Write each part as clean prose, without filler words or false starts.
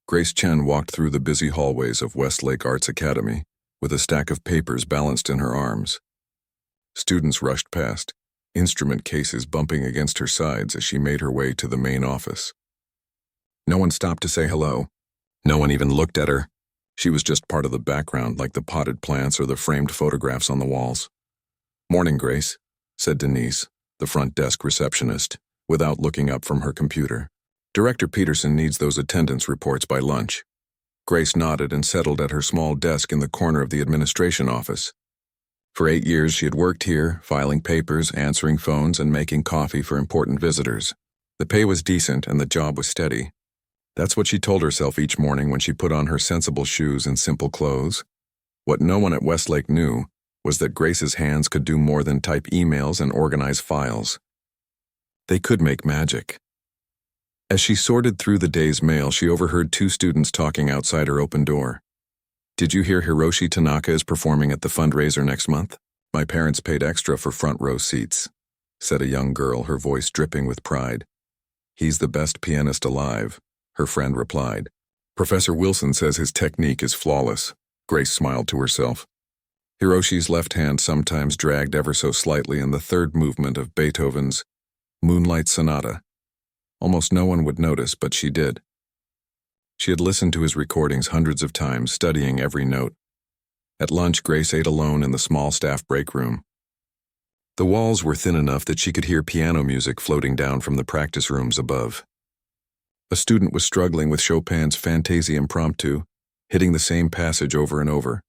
Grace Chen walked through the busy hallways of Westlake Arts Academy with a stack of papers balanced in her arms. Students rushed past, instrument cases bumping against her sides as she made her way to the main office. No one stopped to say hello. No one even looked at her. She was just part of the background, like the potted plants or the framed photographs on the walls. "Morning, Grace," said Denise, the front desk receptionist, without looking up from her computer. "Director Peterson needs those attendance reports by lunch." Grace nodded and settled at her small desk in the corner of the administration office. For 8 years she had worked here, filing papers, answering phones, and making coffee for important visitors. The pay was decent and the job was steady. That's what she told herself each morning when she put on her sensible shoes and simple clothes. What no one at Westlake knew was that Grace's hands could do more than type emails and organize files. They could make magic. As she sorted through the day's mail, she overheard 2 students talking outside her open door. "Did you hear Hiroshi Tanaka is performing at the fundraiser next month? My parents paid extra for front row seats," said a young girl, her voice dripping with pride. "He's the best pianist alive," her friend replied. "Professor Wilson says his technique is flawless." Grace smiled to herself. Hiroshi's left hand sometimes dragged ever so slightly in the third movement of Beethoven's Moonlight Sonata. Almost no one would notice, but she did. She had listened to his recordings hundreds of times, studying every note. At lunch, Grace ate alone in the small staff break room. The walls were thin enough that she could hear piano music floating down from the practice rooms above. A student was struggling with Chopin's Fantaisie Impromptu, hitting the same passage over and over.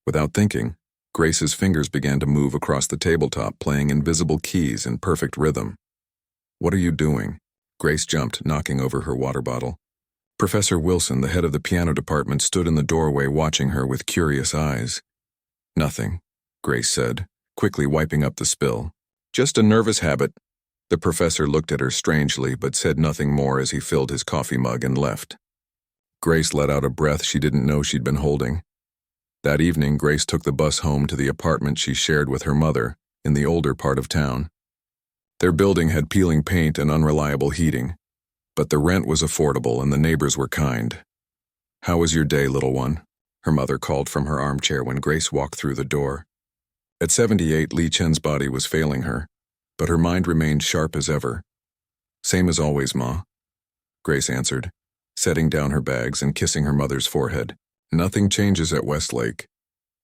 Without thinking, Grace's fingers began to move across the tabletop, playing invisible keys in perfect rhythm. "What are you doing?" Grace jumped, knocking over her water bottle. Professor Wilson, the head of the piano department, stood in the doorway watching her with curious eyes. "Nothing," Grace said, quickly wiping up the spill. "Just a nervous habit." The professor looked at her strangely but said nothing more as he filled his coffee mug and left. Grace let out a breath she didn't know she'd been holding. That evening, Grace took the bus home to the apartment she shared with her mother in the older part of town. Their building had peeling paint and unreliable heating, but the rent was affordable and the neighbors were kind. "How was your day, little one?" her mother called from her armchair when Grace walked through the door. At 78, Li Chen's body was failing her, but her mind remained sharp as ever. "Same as always, Ma," Grace answered, setting down her bags and kissing her mother's forehead. "Nothing changes at Westlake.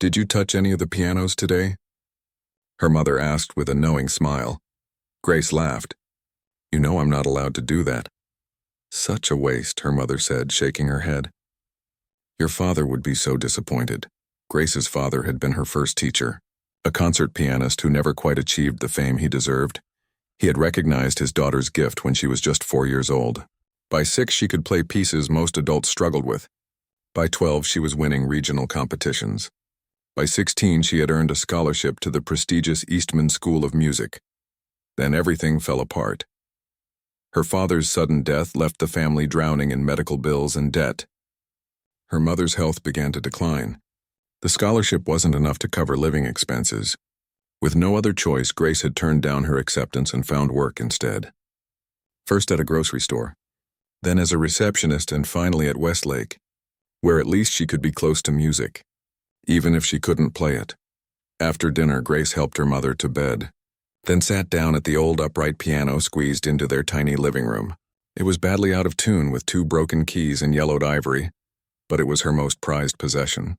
Did you touch any of the pianos today?" her mother asked with a knowing smile. Grace laughed. "You know I'm not allowed to do that." "Such a waste," her mother said, shaking her head. "Your father would be so disappointed." Grace's father had been her first teacher, a concert pianist who never quite achieved the fame he deserved. He had recognized his daughter's gift when she was just 4 years old. By 6, she could play pieces most adults struggled with. By 12, she was winning regional competitions. By 16, she had earned a scholarship to the prestigious Eastman School of Music. Then everything fell apart. Her father's sudden death left the family drowning in medical bills and debt. Her mother's health began to decline. The scholarship wasn't enough to cover living expenses. With no other choice, Grace had turned down her acceptance and found work instead. First at a grocery store, then as a receptionist, and finally at Westlake, where at least she could be close to music, even if she couldn't play it. After dinner, Grace helped her mother to bed, then sat down at the old upright piano squeezed into their tiny living room. It was badly out of tune with 2 broken keys and yellowed ivory, but it was her most prized possession.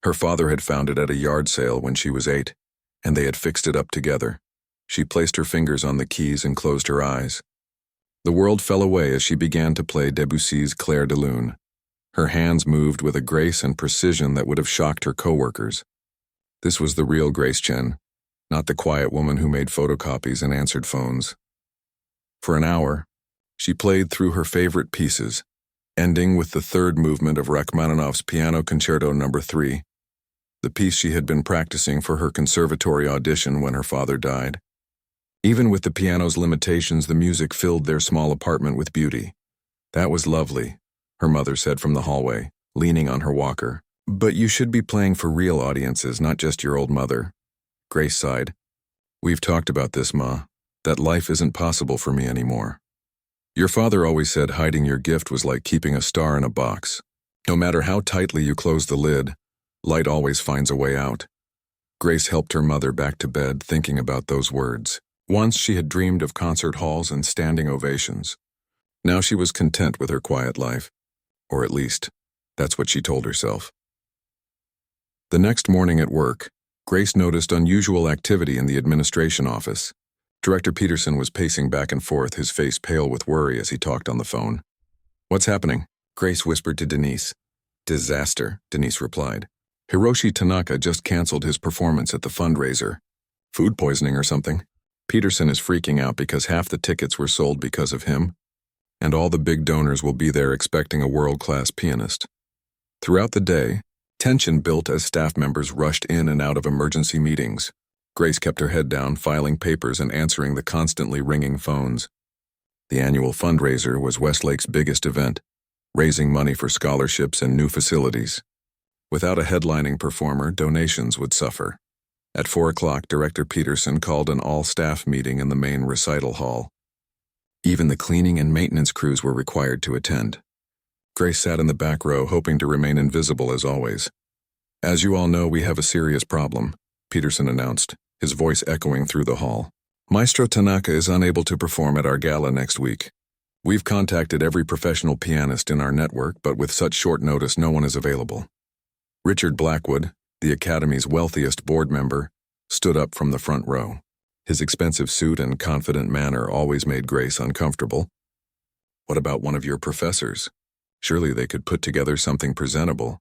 Her father had found it at a yard sale when she was 8, and they had fixed it up together. She placed her fingers on the keys and closed her eyes. The world fell away as she began to play Debussy's Clair de Lune. Her hands moved with a grace and precision that would have shocked her coworkers. This was the real Grace Chen, not the quiet woman who made photocopies and answered phones. For an hour, she played through her favorite pieces, ending with the third movement of Rachmaninoff's Piano Concerto No. 3, the piece she had been practicing for her conservatory audition when her father died. Even with the piano's limitations, the music filled their small apartment with beauty. "That was lovely," her mother said from the hallway, leaning on her walker. "But you should be playing for real audiences, not just your old mother." Grace sighed. "We've talked about this, Ma, that life isn't possible for me anymore." Your father always said hiding your gift was like keeping a star in a box. No matter how tightly you close the lid, light always finds a way out. Grace helped her mother back to bed thinking about those words. Once she had dreamed of concert halls and standing ovations. Now she was content with her quiet life. Or at least, that's what she told herself. The next morning at work, Grace noticed unusual activity in the administration office. Director Peterson was pacing back and forth, his face pale with worry as he talked on the phone. "What's happening?" Grace whispered to Denise. "Disaster," Denise replied. "Hiroshi Tanaka just canceled his performance at the fundraiser. Food poisoning or something. Peterson is freaking out because half the tickets were sold because of him, and all the big donors will be there expecting a world-class pianist." Throughout the day, tension built as staff members rushed in and out of emergency meetings. Grace kept her head down, filing papers and answering the constantly ringing phones. The annual fundraiser was Westlake's biggest event, raising money for scholarships and new facilities. Without a headlining performer, donations would suffer. At 4 o'clock, Director Peterson called an all-staff meeting in the main recital hall. Even the cleaning and maintenance crews were required to attend. Grace sat in the back row, hoping to remain invisible as always. "As you all know, we have a serious problem," Peterson announced, his voice echoing through the hall. "Maestro Tanaka is unable to perform at our gala next week. We've contacted every professional pianist in our network, but with such short notice, no one is available." Richard Blackwood, the Academy's wealthiest board member, stood up from the front row. His expensive suit and confident manner always made Grace uncomfortable. "What about one of your professors? Surely they could put together something presentable."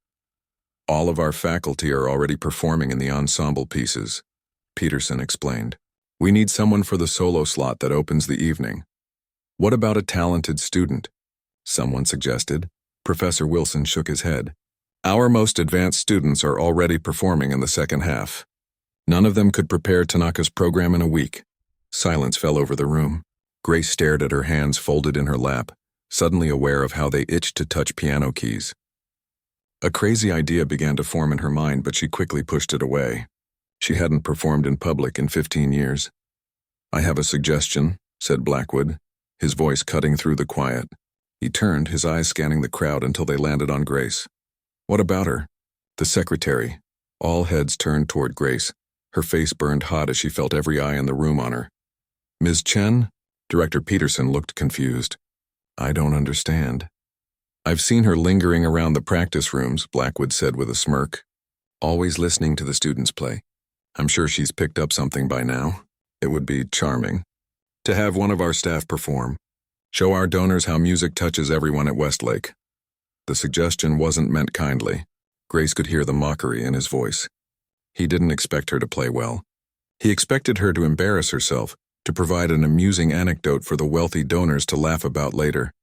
"All of our faculty are already performing in the ensemble pieces," Peterson explained. "We need someone for the solo slot that opens the evening." "What about a talented student?" someone suggested. Professor Wilson shook his head. "Our most advanced students are already performing in the second half. None of them could prepare Tanaka's program in a week." Silence fell over the room. Grace stared at her hands folded in her lap, suddenly aware of how they itched to touch piano keys. A crazy idea began to form in her mind, but she quickly pushed it away. She hadn't performed in public in 15 years. "I have a suggestion," said Blackwood, his voice cutting through the quiet. He turned, his eyes scanning the crowd until they landed on Grace. "What about her?" "The secretary." All heads turned toward Grace. Her face burned hot as she felt every eye in the room on her. "Ms. Chen?" Director Peterson looked confused. "I don't understand." "I've seen her lingering around the practice rooms," Blackwood said with a smirk. "Always listening to the students play. I'm sure she's picked up something by now. It would be charming to have one of our staff perform. Show our donors how music touches everyone at Westlake." The suggestion wasn't meant kindly. Grace could hear the mockery in his voice. He didn't expect her to play well. He expected her to embarrass herself, to provide an amusing anecdote for the wealthy donors to laugh about later.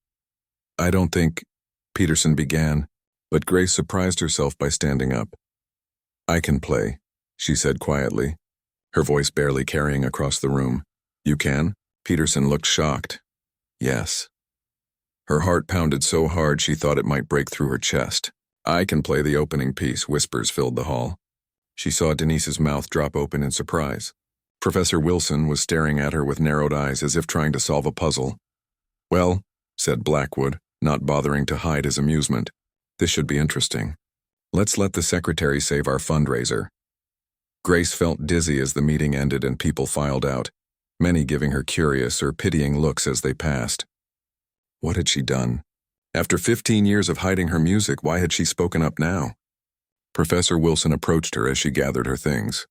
"I don't think," Peterson began, but Grace surprised herself by standing up. "I can play," she said quietly, her voice barely carrying across the room. "You can?" Peterson looked shocked. "Yes." Her heart pounded so hard she thought it might break through her chest. "I can play the opening piece," whispers filled the hall. She saw Denise's mouth drop open in surprise. Professor Wilson was staring at her with narrowed eyes as if trying to solve a puzzle. "Well," said Blackwood, not bothering to hide his amusement, "this should be interesting. Let's let the secretary save our fundraiser." Grace felt dizzy as the meeting ended and people filed out, many giving her curious or pitying looks as they passed. What had she done? After 15 years of hiding her music, why had she spoken up now? Professor Wilson approached her as she gathered her things.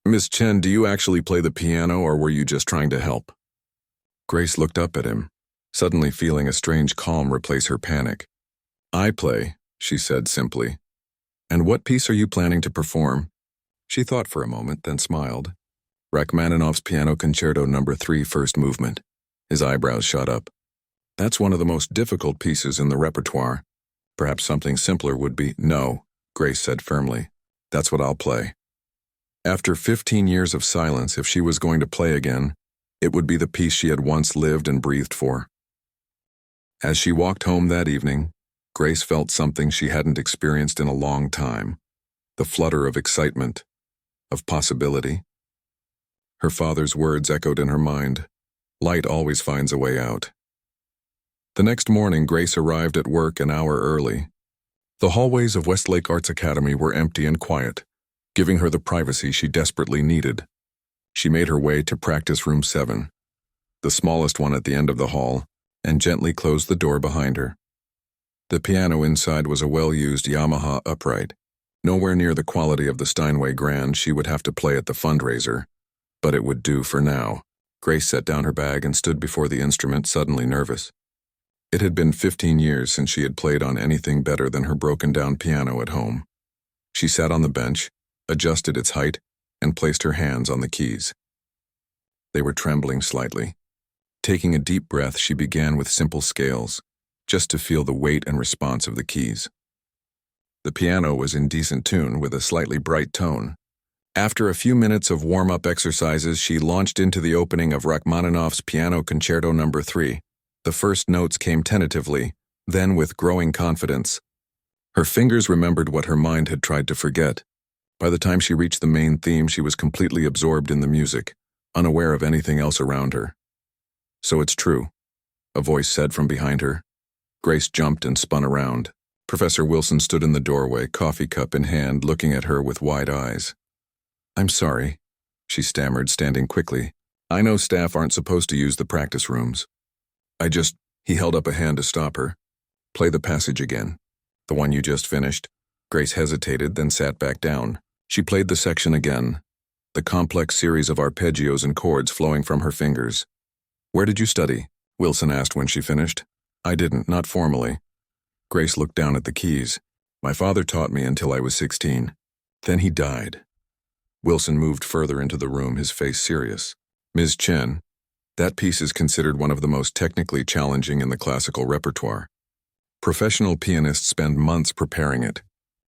"Miss Chen, do you actually play the piano, or were you just trying to help?" Grace looked up at him, suddenly feeling a strange calm replace her panic. "I play," she said simply. "And what piece are you planning to perform?" She thought for a moment, then smiled. Rachmaninoff's Piano Concerto No. 3, First Movement. His eyebrows shot up. "That's one of the most difficult pieces in the repertoire. Perhaps something simpler would be—" "No," Grace said firmly. "That's what I'll play." After 15 years of silence, if she was going to play again, it would be the piece she had once lived and breathed for. As she walked home that evening, Grace felt something she hadn't experienced in a long time. The flutter of excitement, of possibility. Her father's words echoed in her mind. Light always finds a way out. The next morning, Grace arrived at work an hour early. The hallways of Westlake Arts Academy were empty and quiet, giving her the privacy she desperately needed. She made her way to practice room 7, the smallest one at the end of the hall, and gently closed the door behind her. The piano inside was a well-used Yamaha upright, nowhere near the quality of the Steinway Grand she would have to play at the fundraiser, but it would do for now. Grace set down her bag and stood before the instrument, suddenly nervous. It had been 15 years since she had played on anything better than her broken-down piano at home. She sat on the bench, adjusted its height, and placed her hands on the keys. They were trembling slightly. Taking a deep breath, she began with simple scales, just to feel the weight and response of the keys. The piano was in decent tune with a slightly bright tone. After a few minutes of warm-up exercises, she launched into the opening of Rachmaninoff's Piano Concerto No. 3. The first notes came tentatively, then with growing confidence. Her fingers remembered what her mind had tried to forget. By the time she reached the main theme, she was completely absorbed in the music, unaware of anything else around her. "So it's true," a voice said from behind her. Grace jumped and spun around. Professor Wilson stood in the doorway, coffee cup in hand, looking at her with wide eyes. "I'm sorry," she stammered, standing quickly. "I know staff aren't supposed to use the practice rooms. He held up a hand to stop her. "Play the passage again. The one you just finished." Grace hesitated, then sat back down. She played the section again, the complex series of arpeggios and chords flowing from her fingers. "Where did you study?" Wilson asked when she finished. "I didn't, not formally." Grace looked down at the keys. "My father taught me until I was 16. Then he died." Wilson moved further into the room, his face serious. "Ms. Chen, that piece is considered one of the most technically challenging in the classical repertoire. Professional pianists spend months preparing it.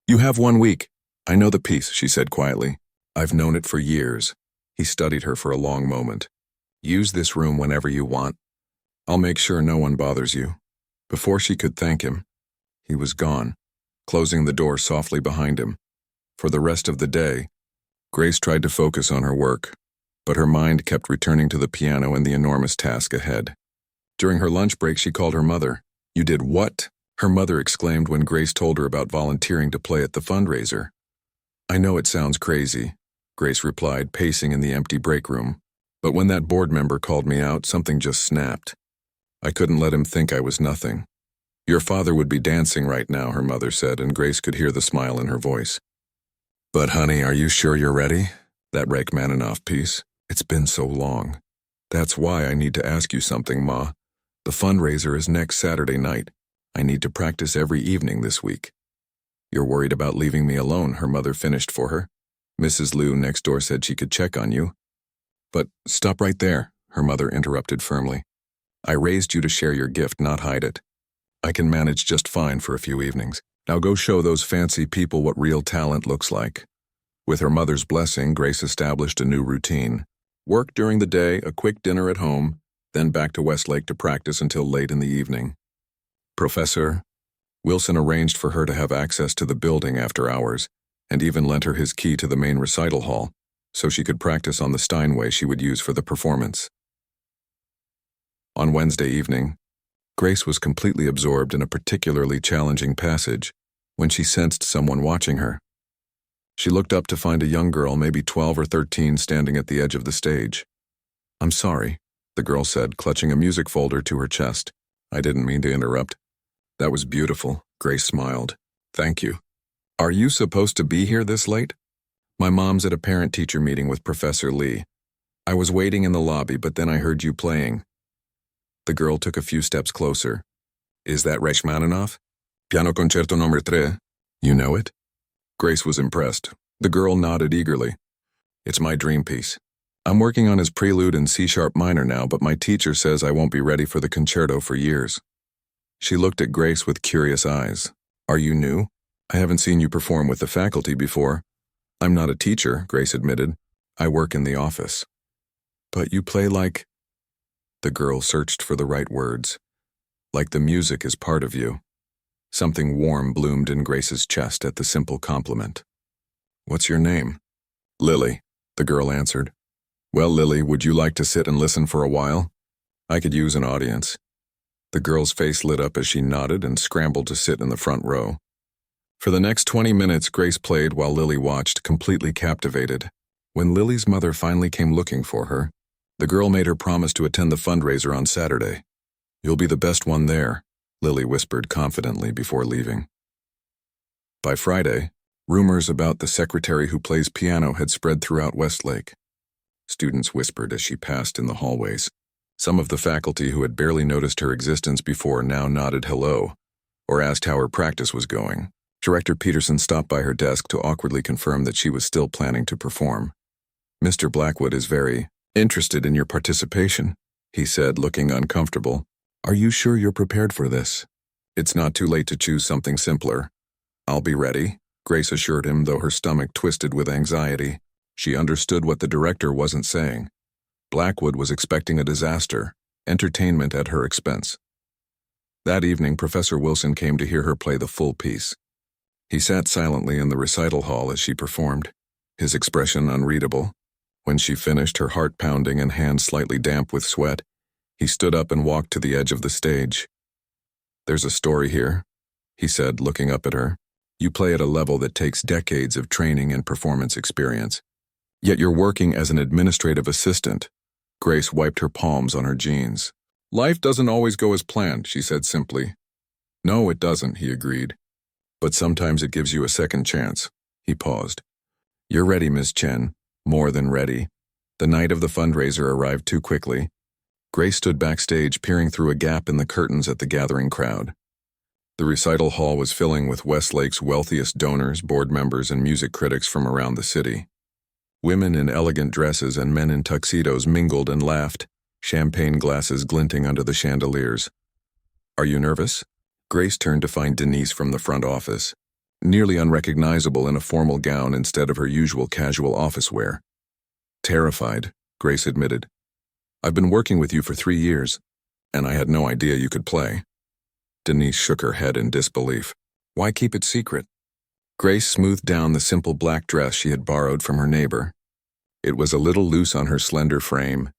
You have 1 week. I know the piece," she said quietly. "I've known it for years." He studied her for a long moment. "Use this room whenever you want. I'll make sure no one bothers you." Before she could thank him, he was gone, closing the door softly behind him. For the rest of the day, Grace tried to focus on her work, but her mind kept returning to the piano and the enormous task ahead. During her lunch break, she called her mother. "You did what?" her mother exclaimed when Grace told her about volunteering to play at the fundraiser. "I know it sounds crazy," Grace replied, pacing in the empty break room. "But when that board member called me out, something just snapped. I couldn't let him think I was nothing." "Your father would be dancing right now," her mother said, and Grace could hear the smile in her voice. "But honey, are you sure you're ready? That Rachmaninoff piece? It's been so long. That's why I need to ask you something, Ma. The fundraiser is next Saturday night. I need to practice every evening this week." "You're worried about leaving me alone," her mother finished for her. "Mrs. Liu next door said she could check on you." "But stop right there," her mother interrupted firmly. "I raised you to share your gift, not hide it. I can manage just fine for a few evenings. Now go show those fancy people what real talent looks like." With her mother's blessing, Grace established a new routine. Work during the day, a quick dinner at home, then back to Westlake to practice until late in the evening. Professor Wilson arranged for her to have access to the building after hours, and even lent her his key to the main recital hall, so she could practice on the Steinway she would use for the performance. On Wednesday evening, Grace was completely absorbed in a particularly challenging passage when she sensed someone watching her. She looked up to find a young girl, maybe 12 or 13, standing at the edge of the stage. "I'm sorry," the girl said, clutching a music folder to her chest. "I didn't mean to interrupt." "That was beautiful," Grace smiled. "Thank you. Are you supposed to be here this late?" "My mom's at a parent-teacher meeting with Professor Lee. I was waiting in the lobby, but then I heard you playing." The girl took a few steps closer. "Is that Rachmaninoff? Piano Concerto No. 3. You know it?" Grace was impressed. The girl nodded eagerly. "It's my dream piece. I'm working on his prelude in C-sharp minor now, but my teacher says I won't be ready for the concerto for years." She looked at Grace with curious eyes. "Are you new? I haven't seen you perform with the faculty before." "I'm not a teacher," Grace admitted. "I work in the office." "But you play like—" The girl searched for the right words. "Like the music is part of you." Something warm bloomed in Grace's chest at the simple compliment. "What's your name?" "Lily," the girl answered. "Well, Lily, would you like to sit and listen for a while? I could use an audience." The girl's face lit up as she nodded and scrambled to sit in the front row. For the next 20 minutes, Grace played while Lily watched, completely captivated. When Lily's mother finally came looking for her, the girl made her promise to attend the fundraiser on Saturday. "You'll be the best one there," Lily whispered confidently before leaving. By Friday, rumors about the secretary who plays piano had spread throughout Westlake. Students whispered as she passed in the hallways. Some of the faculty who had barely noticed her existence before now nodded hello, or asked how her practice was going. Director Peterson stopped by her desk to awkwardly confirm that she was still planning to perform. "Mr. Blackwood is very interested in your participation," he said, looking uncomfortable. "Are you sure you're prepared for this?" "It's not too late to choose something simpler." "I'll be ready," Grace assured him, though her stomach twisted with anxiety. She understood what the director wasn't saying. Blackwood was expecting a disaster, entertainment at her expense. That evening, Professor Wilson came to hear her play the full piece. He sat silently in the recital hall as she performed, his expression unreadable. When she finished, her heart pounding and hands slightly damp with sweat, he stood up and walked to the edge of the stage. "There's a story here," he said, looking up at her. "You play at a level that takes decades of training and performance experience. Yet you're working as an administrative assistant." Grace wiped her palms on her jeans. "Life doesn't always go as planned," she said simply. "No, it doesn't," he agreed. "But sometimes it gives you a second chance." He paused. "You're ready, Miss Chen. More than ready." The night of the fundraiser arrived too quickly. Grace stood backstage, peering through a gap in the curtains at the gathering crowd. The recital hall was filling with Westlake's wealthiest donors, board members, and music critics from around the city. Women in elegant dresses and men in tuxedos mingled and laughed, champagne glasses glinting under the chandeliers. "Are you nervous?" Grace turned to find Denise from the front office, nearly unrecognizable in a formal gown instead of her usual casual office wear. "Terrified," Grace admitted. "I've been working with you for 3 years, and I had no idea you could play." Denise shook her head in disbelief. "Why keep it secret?" Grace smoothed down the simple black dress she had borrowed from her neighbor. It was a little loose on her slender frame,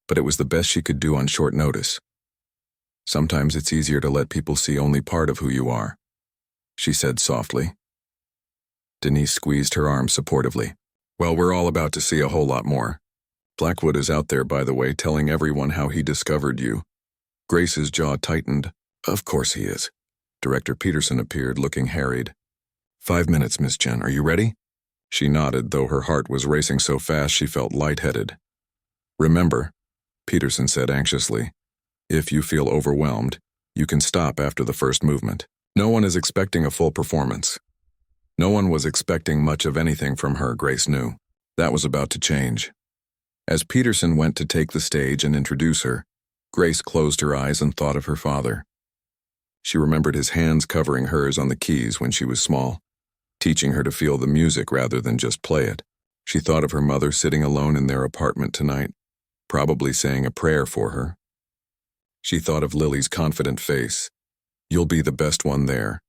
but it was the best she could do on short notice. "Sometimes it's easier to let people see only part of who you are," she said softly. Denise squeezed her arm supportively. "Well, we're all about to see a whole lot more. Blackwood is out there, by the way, telling everyone how he discovered you." Grace's jaw tightened. "Of course he is." Director Peterson appeared, looking harried. 5 minutes, Miss Chen. Are you ready?" She nodded, though her heart was racing so fast she felt lightheaded. "Remember," Peterson said anxiously, "if you feel overwhelmed, you can stop after the first movement. No one is expecting a full performance." No one was expecting much of anything from her, Grace knew. That was about to change. As Peterson went to take the stage and introduce her, Grace closed her eyes and thought of her father. She remembered his hands covering hers on the keys when she was small, teaching her to feel the music rather than just play it. She thought of her mother sitting alone in their apartment tonight, probably saying a prayer for her. She thought of Lily's confident face. "You'll be the best one there."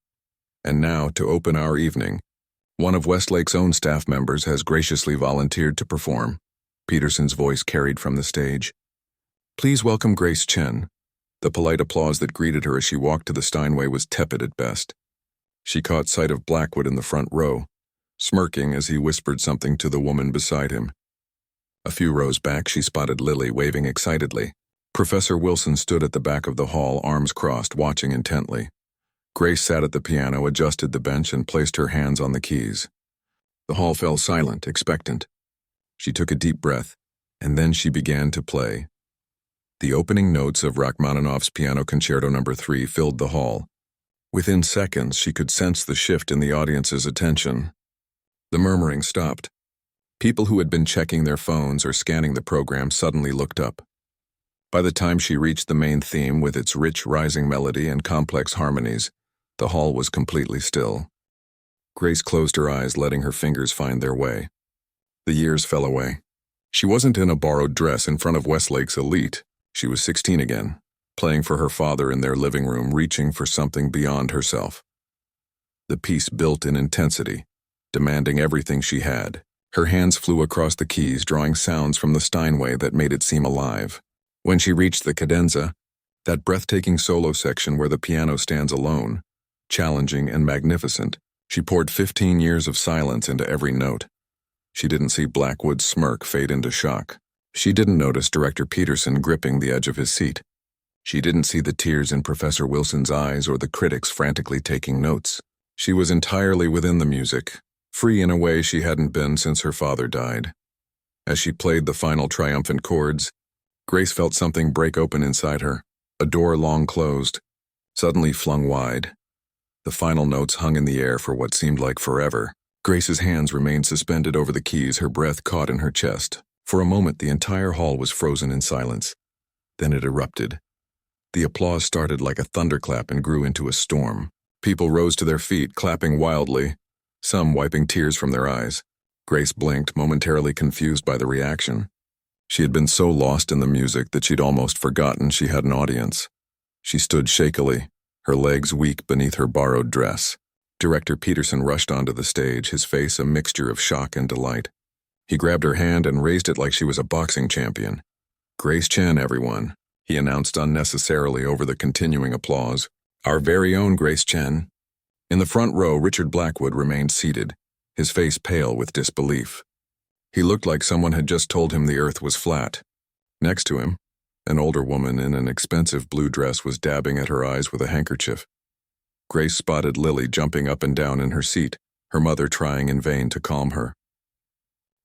And now, to open our evening, one of Westlake's own staff members has graciously volunteered to perform. Peterson's voice carried from the stage. "Please welcome Grace Chen." The polite applause that greeted her as she walked to the Steinway was tepid at best. She caught sight of Blackwood in the front row, smirking as he whispered something to the woman beside him. A few rows back, she spotted Lily waving excitedly. Professor Wilson stood at the back of the hall, arms crossed, watching intently. Grace sat at the piano, adjusted the bench, and placed her hands on the keys. The hall fell silent, expectant. She took a deep breath, and then she began to play. The opening notes of Rachmaninoff's Piano Concerto No. 3 filled the hall. Within seconds, she could sense the shift in the audience's attention. The murmuring stopped. People who had been checking their phones or scanning the program suddenly looked up. By the time she reached the main theme with its rich, rising melody and complex harmonies, the hall was completely still. Grace closed her eyes, letting her fingers find their way. The years fell away. She wasn't in a borrowed dress in front of Westlake's elite. She was 16 again, playing for her father in their living room, reaching for something beyond herself. The piece built in intensity, demanding everything she had. Her hands flew across the keys, drawing sounds from the Steinway that made it seem alive. When she reached the cadenza, That breathtaking solo section where the piano stands alone, challenging and magnificent. She poured 15 years of silence into every note. She didn't see Blackwood's smirk fade into shock. She didn't notice Director Peterson gripping the edge of his seat. She didn't see the tears in Professor Wilson's eyes or the critics frantically taking notes. She was entirely within the music, free in a way she hadn't been since her father died. As she played the final triumphant chords, Grace felt something break open inside her, a door long closed, suddenly flung wide. The final notes hung in the air for what seemed like forever. Grace's hands remained suspended over the keys, her breath caught in her chest. For a moment, the entire hall was frozen in silence. Then it erupted. The applause started like a thunderclap and grew into a storm. People rose to their feet, clapping wildly, some wiping tears from their eyes. Grace blinked, momentarily confused by the reaction. She had been so lost in the music that she'd almost forgotten she had an audience. She stood shakily, her legs weak beneath her borrowed dress. Director Peterson rushed onto the stage, his face a mixture of shock and delight. He grabbed her hand and raised it like she was a boxing champion. "Grace Chen, everyone," he announced unnecessarily over the continuing applause. "Our very own Grace Chen." In the front row, Richard Blackwood remained seated, his face pale with disbelief. He looked like someone had just told him the earth was flat. Next to him, an older woman in an expensive blue dress was dabbing at her eyes with a handkerchief. Grace spotted Lily jumping up and down in her seat, her mother trying in vain to calm her.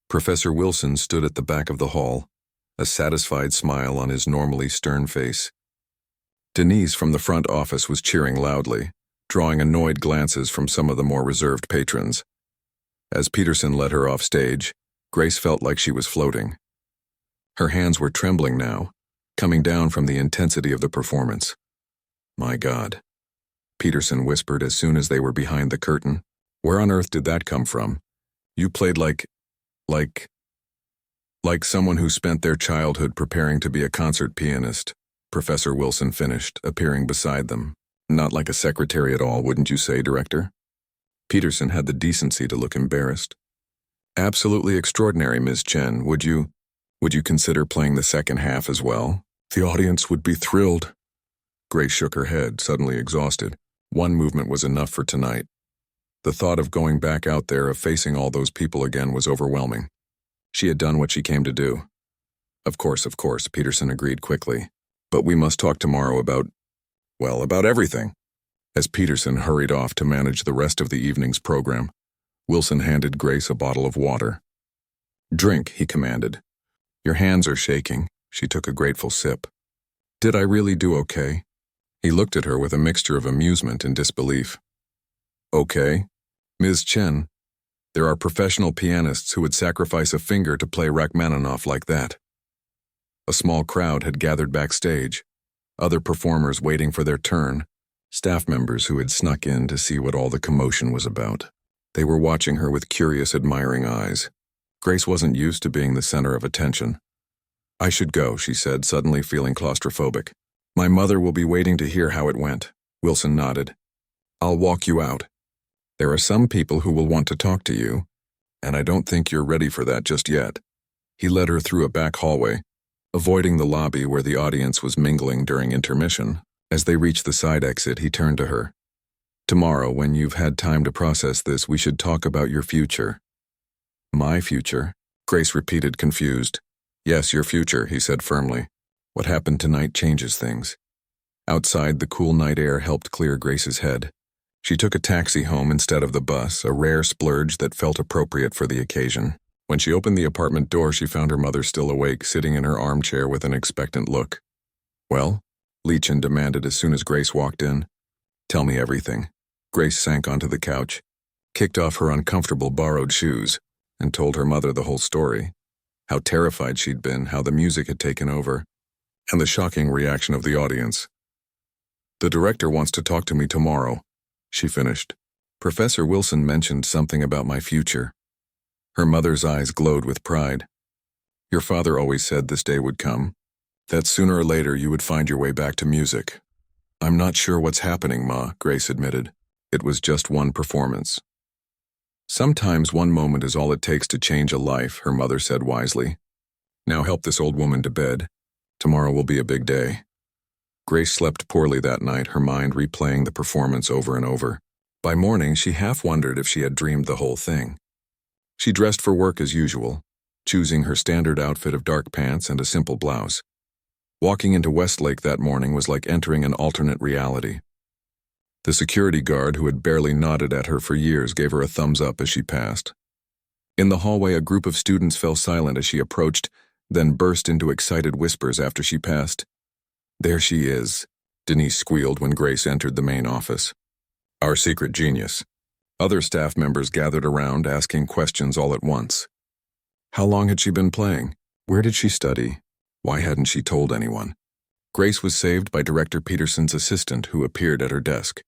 Professor Wilson stood at the back of the hall, a satisfied smile on his normally stern face. Denise from the front office was cheering loudly, drawing annoyed glances from some of the more reserved patrons. As Peterson led her off stage, Grace felt like she was floating. Her hands were trembling now, coming down from the intensity of the performance. "My God," Peterson whispered as soon as they were behind the curtain. "Where on earth did that come from? You played like someone who spent their childhood preparing to be a concert pianist," Professor Wilson finished, appearing beside them. "Not like a secretary at all, wouldn't you say, Director?" Peterson had the decency to look embarrassed. "Absolutely extraordinary, Ms. Chen. Would you consider playing the second half as well? The audience would be thrilled." Grace shook her head, suddenly exhausted. One movement was enough for tonight. The thought of going back out there, of facing all those people again, was overwhelming. She had done what she came to do. Of course, Peterson agreed quickly. "But we must talk tomorrow about everything." As Peterson hurried off to manage the rest of the evening's program, Wilson handed Grace a bottle of water. "Drink," he commanded. "Your hands are shaking." She took a grateful sip. "Did I really do okay?" He looked at her with a mixture of amusement and disbelief. "Okay? Ms. Chen, there are professional pianists who would sacrifice a finger to play Rachmaninoff like that." A small crowd had gathered backstage, other performers waiting for their turn, staff members who had snuck in to see what all the commotion was about. They were watching her with curious, admiring eyes. Grace wasn't used to being the center of attention. "I should go," she said, suddenly feeling claustrophobic. "My mother will be waiting to hear how it went." Wilson nodded. "I'll walk you out. There are some people who will want to talk to you, and I don't think you're ready for that just yet." He led her through a back hallway, avoiding the lobby where the audience was mingling during intermission. As they reached the side exit, he turned to her. "Tomorrow, when you've had time to process this, we should talk about your future." "My future?" Grace repeated, confused. "Yes, your future," he said firmly. "What happened tonight changes things." Outside, the cool night air helped clear Grace's head. She took a taxi home instead of the bus, a rare splurge that felt appropriate for the occasion. When she opened the apartment door, she found her mother still awake, sitting in her armchair with an expectant look. "Well?" Leechin demanded as soon as Grace walked in. "Tell me everything." Grace sank onto the couch, kicked off her uncomfortable borrowed shoes, and told her mother the whole story. How terrified she'd been, how the music had taken over, and the shocking reaction of the audience. "The director wants to talk to me tomorrow," she finished. "Professor Wilson mentioned something about my future." Her mother's eyes glowed with pride. "Your father always said this day would come, that sooner or later you would find your way back to music." "I'm not sure what's happening, Ma," Grace admitted. "It was just one performance." "Sometimes one moment is all it takes to change a life," her mother said wisely. "Now help this old woman to bed. Tomorrow will be a big day." Grace slept poorly that night, her mind replaying the performance over and over. By morning, she half wondered if she had dreamed the whole thing. She dressed for work as usual, choosing her standard outfit of dark pants and a simple blouse. Walking into Westlake that morning was like entering an alternate reality. The security guard, who had barely nodded at her for years, gave her a thumbs up as she passed. In the hallway, a group of students fell silent as she approached, then burst into excited whispers after she passed. "There she is," Denise squealed when Grace entered the main office. "Our secret genius." Other staff members gathered around, asking questions all at once. How long had she been playing? Where did she study? Why hadn't she told anyone? Grace was saved by Director Peterson's assistant, who appeared at her desk.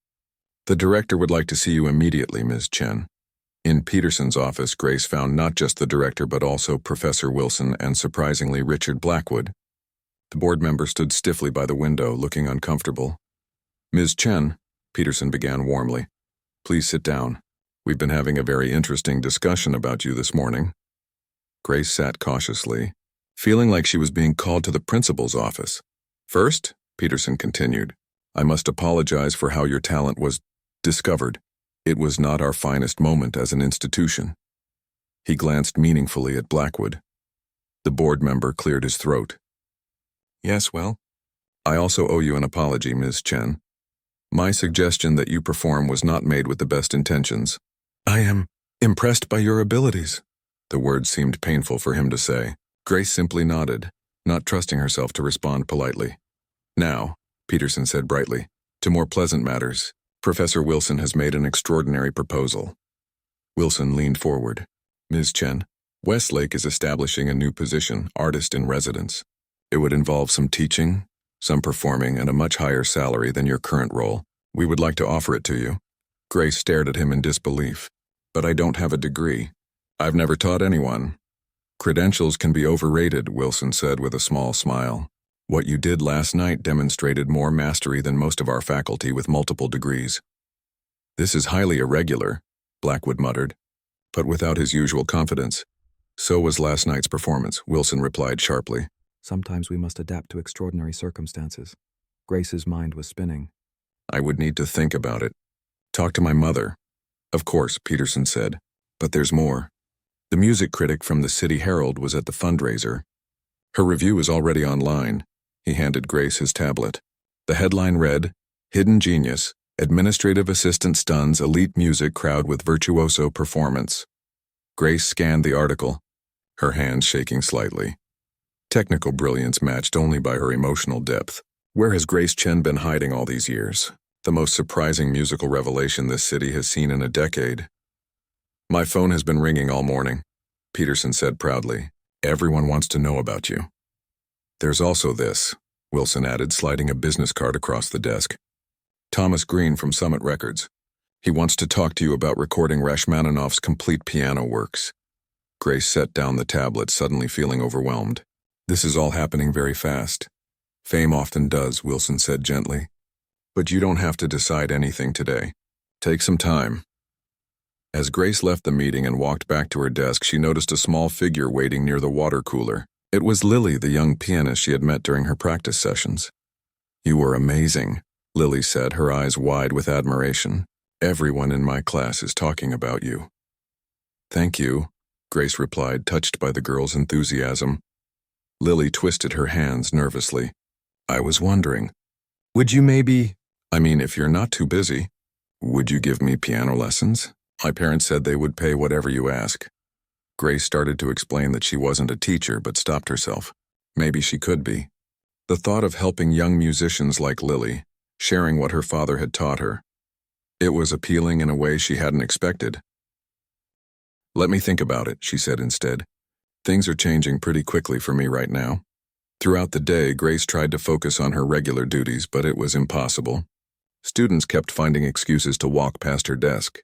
"The director would like to see you immediately, Ms. Chen." In Peterson's office, Grace found not just the director but also Professor Wilson and, surprisingly, Richard Blackwood. The board member stood stiffly by the window, looking uncomfortable. "Ms. Chen," Peterson began warmly, "please sit down. We've been having a very interesting discussion about you this morning." Grace sat cautiously, feeling like she was being called to the principal's office. "First," Peterson continued, "I must apologize for how your talent was discovered. It was not our finest moment as an institution." He glanced meaningfully at Blackwood. The board member cleared his throat. "Yes, well, I also owe you an apology, Ms. Chen. My suggestion that you perform was not made with the best intentions." "I am impressed by your abilities." The words seemed painful for him to say. Grace simply nodded, not trusting herself to respond politely. "Now," Peterson said brightly, "to more pleasant matters. Professor Wilson has made an extraordinary proposal." Wilson leaned forward. "Ms. Chen, Westlake is establishing a new position, artist in residence. It would involve some teaching, some performing, and a much higher salary than your current role. We would like to offer it to you." Grace stared at him in disbelief. "But I don't have a degree. I've never taught anyone." "Credentials can be overrated," Wilson said with a small smile. "What you did last night demonstrated more mastery than most of our faculty with multiple degrees." "This is highly irregular," Blackwood muttered, but without his usual confidence. "So was last night's performance," Wilson replied sharply. "Sometimes we must adapt to extraordinary circumstances." Grace's mind was spinning. "I would need to think about it. Talk to my mother." "Of course," Peterson said. "But there's more." The music critic from the City Herald was at the fundraiser. Her review is already online. He handed Grace his tablet. The headline read, "Hidden Genius, Administrative Assistant Stuns Elite Music Crowd with Virtuoso Performance." Grace scanned the article, her hands shaking slightly. Technical brilliance matched only by her emotional depth. Where has Grace Chen been hiding all these years? The most surprising musical revelation this city has seen in a decade. "My phone has been ringing all morning," Peterson said proudly. "Everyone wants to know about you." "There's also this," Wilson added, sliding a business card across the desk. "Thomas Green from Summit Records. He wants to talk to you about recording Rachmaninoff's complete piano works." Grace set down the tablet, suddenly feeling overwhelmed. "This is all happening very fast." "Fame often does," Wilson said gently. "But you don't have to decide anything today. Take some time." As Grace left the meeting and walked back to her desk, she noticed a small figure waiting near the water cooler. It was Lily, the young pianist she had met during her practice sessions. "You were amazing," Lily said, her eyes wide with admiration. "Everyone in my class is talking about you." "Thank you," Grace replied, touched by the girl's enthusiasm. Lily twisted her hands nervously. "I was wondering, would you if you're not too busy, would you give me piano lessons? My parents said they would pay whatever you ask." Grace started to explain that she wasn't a teacher, but stopped herself. Maybe she could be. The thought of helping young musicians like Lily, sharing what her father had taught her, it was appealing in a way she hadn't expected. "Let me think about it," she said instead. "Things are changing pretty quickly for me right now." Throughout the day, Grace tried to focus on her regular duties, but it was impossible. Students kept finding excuses to walk past her desk.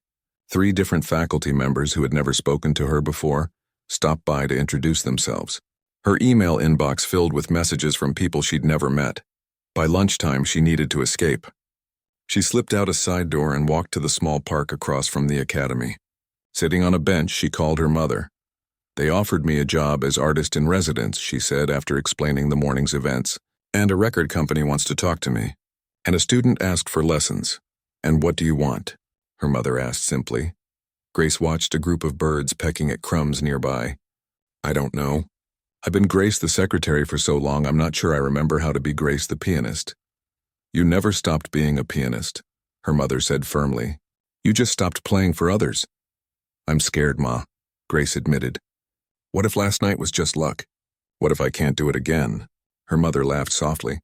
3 different faculty members who had never spoken to her before stopped by to introduce themselves. Her email inbox filled with messages from people she'd never met. By lunchtime, she needed to escape. She slipped out a side door and walked to the small park across from the academy. Sitting on a bench, she called her mother. "They offered me a job as artist in residence," she said after explaining the morning's events. And a record company wants to talk to me. And a student asked for lessons. And what do you want? Her mother asked simply. Grace watched a group of birds pecking at crumbs nearby. I don't know. I've been Grace the secretary for so long I'm not sure I remember how to be Grace the pianist. You never stopped being a pianist, her mother said firmly. You just stopped playing for others. I'm scared, Ma, Grace admitted. What if last night was just luck? What if I can't do it again? Her mother laughed softly.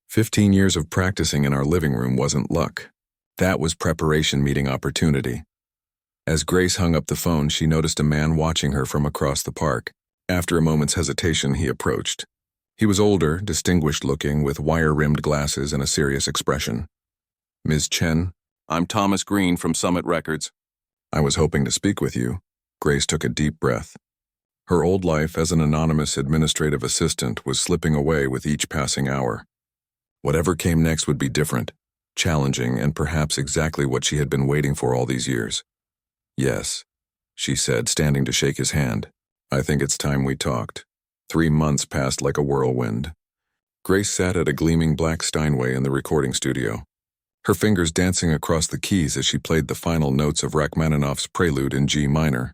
15 years of practicing in our living room wasn't luck. That was preparation meeting opportunity. As Grace hung up the phone, she noticed a man watching her from across the park. After a moment's hesitation, he approached. He was older, distinguished-looking, with wire-rimmed glasses and a serious expression. Ms. Chen, I'm Thomas Green from Summit Records. I was hoping to speak with you. Grace took a deep breath. Her old life as an anonymous administrative assistant was slipping away with each passing hour. Whatever came next would be different, challenging, and perhaps exactly what she had been waiting for all these years. Yes, she said, standing to shake his hand. I think it's time we talked. 3 months passed like a whirlwind. Grace sat at a gleaming black Steinway in the recording studio, her fingers dancing across the keys as she played the final notes of Rachmaninoff's Prelude in G minor.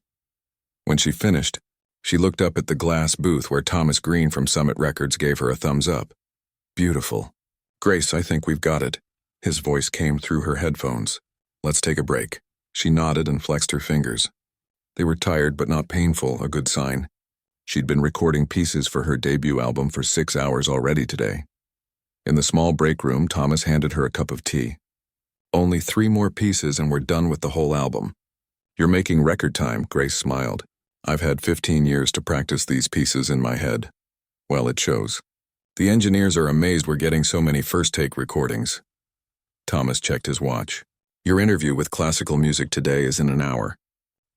When she finished, she looked up at the glass booth where Thomas Green from Summit Records gave her a thumbs up. Beautiful. Grace, I think we've got it. His voice came through her headphones. Let's take a break. She nodded and flexed her fingers. They were tired but not painful, a good sign. She'd been recording pieces for her debut album for 6 hours already today. In the small break room, Thomas handed her a cup of tea. Only 3 more pieces and we're done with the whole album. You're making record time, Grace smiled. I've had 15 years to practice these pieces in my head. Well, it shows. The engineers are amazed we're getting so many first-take recordings. Thomas checked his watch. Your interview with classical music today is in an hour.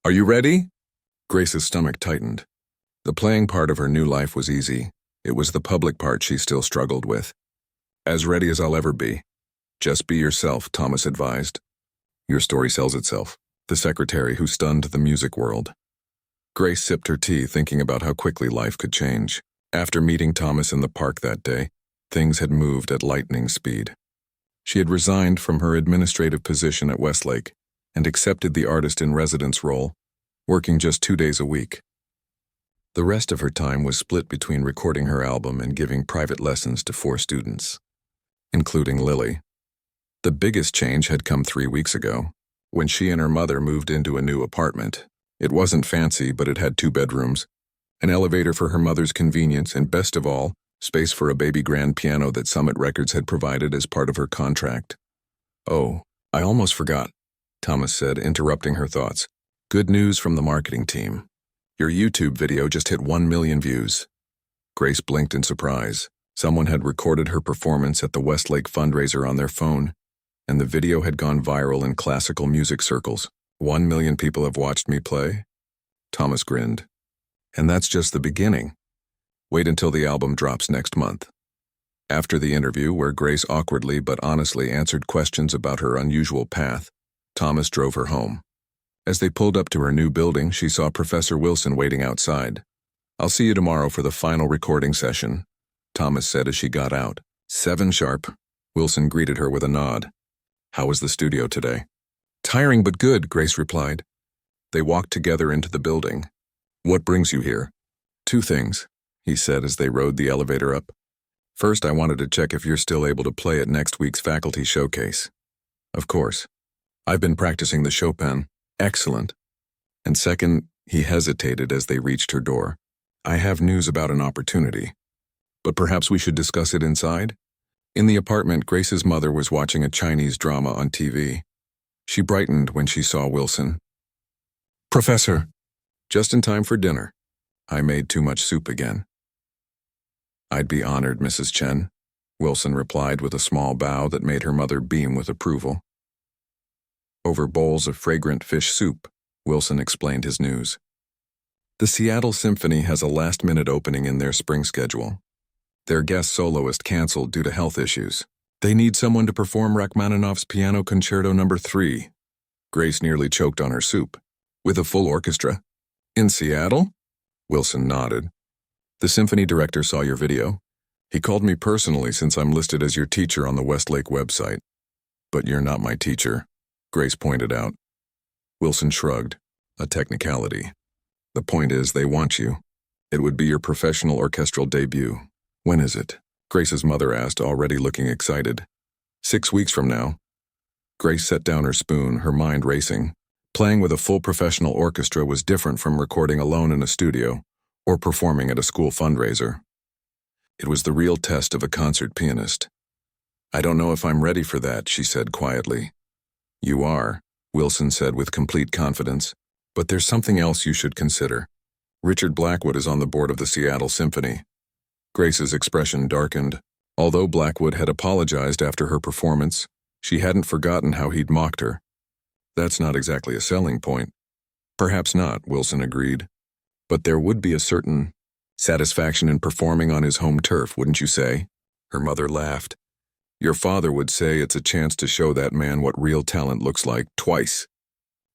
Are you ready? Grace's stomach tightened. The playing part of her new life was easy. It was the public part she still struggled with. As ready as I'll ever be. Just be yourself, Thomas advised. Your story sells itself. The secretary who stunned the music world. Grace sipped her tea, thinking about how quickly life could change. After meeting Thomas in the park that day, things had moved at lightning speed. She had resigned from her administrative position at Westlake and accepted the artist-in-residence role, working just 2 days a week. The rest of her time was split between recording her album and giving private lessons to 4 students, including Lily. The biggest change had come 3 weeks ago, when she and her mother moved into a new apartment. It wasn't fancy, but it had 2 bedrooms, an elevator for her mother's convenience, and best of all, space for a baby grand piano that Summit Records had provided as part of her contract. Oh, I almost forgot, Thomas said, interrupting her thoughts. Good news from the marketing team. Your YouTube video just hit 1 million views. Grace blinked in surprise. Someone had recorded her performance at the Westlake fundraiser on their phone, and the video had gone viral in classical music circles. 1 million people have watched me play? Thomas grinned. And that's just the beginning. Wait until the album drops next month. After the interview, where Grace awkwardly but honestly answered questions about her unusual path, Thomas drove her home. As they pulled up to her new building, she saw Professor Wilson waiting outside. I'll see you tomorrow for the final recording session, Thomas said as she got out. 7 sharp. Wilson greeted her with a nod. How was the studio today? Tiring but good, Grace replied. They walked together into the building. What brings you here? 2 things, he said as they rode the elevator up. First, I wanted to check if you're still able to play at next week's faculty showcase. Of course. I've been practicing the Chopin. Excellent. And second, he hesitated as they reached her door. I have news about an opportunity. But perhaps we should discuss it inside? In the apartment, Grace's mother was watching a Chinese drama on TV. She brightened when she saw Wilson. Professor. Just in time for dinner. I made too much soup again. I'd be honored, Mrs. Chen, Wilson replied with a small bow that made her mother beam with approval. Over bowls of fragrant fish soup, Wilson explained his news. The Seattle Symphony has a last-minute opening in their spring schedule. Their guest soloist canceled due to health issues. They need someone to perform Rachmaninoff's Piano Concerto No. 3. Grace nearly choked on her soup. With a full orchestra. In Seattle? Wilson nodded. The symphony director saw your video. He called me personally since I'm listed as your teacher on the Westlake website. But you're not my teacher, Grace pointed out. Wilson shrugged. A technicality. The point is, they want you. It would be your professional orchestral debut. When is it? Grace's mother asked, already looking excited. 6 weeks from now. Grace set down her spoon, her mind racing. Playing with a full professional orchestra was different from recording alone in a studio or performing at a school fundraiser. It was the real test of a concert pianist. I don't know if I'm ready for that, she said quietly. You are, Wilson said with complete confidence. But there's something else you should consider. Richard Blackwood is on the board of the Seattle Symphony. Grace's expression darkened. Although Blackwood had apologized after her performance, she hadn't forgotten how he'd mocked her. That's not exactly a selling point. Perhaps not, Wilson agreed. But there would be a certain satisfaction in performing on his home turf, wouldn't you say? Her mother laughed. Your father would say it's a chance to show that man what real talent looks like, twice.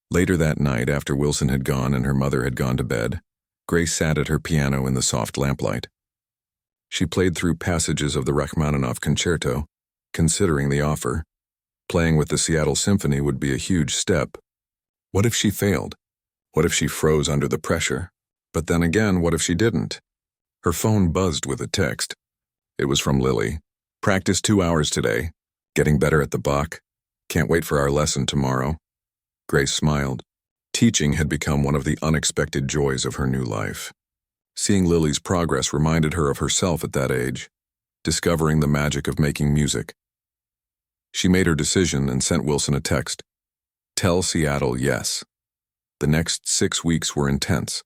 Later that night, after Wilson had gone and her mother had gone to bed, Grace sat at her piano in the soft lamplight. She played through passages of the Rachmaninoff concerto, considering the offer. Playing with the Seattle Symphony would be a huge step. What if she failed? What if she froze under the pressure? But then again, what if she didn't? Her phone buzzed with a text. It was from Lily. Practice 2 hours today. Getting better at the Bach. Can't wait for our lesson tomorrow. Grace smiled. Teaching had become one of the unexpected joys of her new life. Seeing Lily's progress reminded her of herself at that age, discovering the magic of making music. She made her decision and sent Wilson a text. Tell Seattle yes. The next 6 weeks were intense.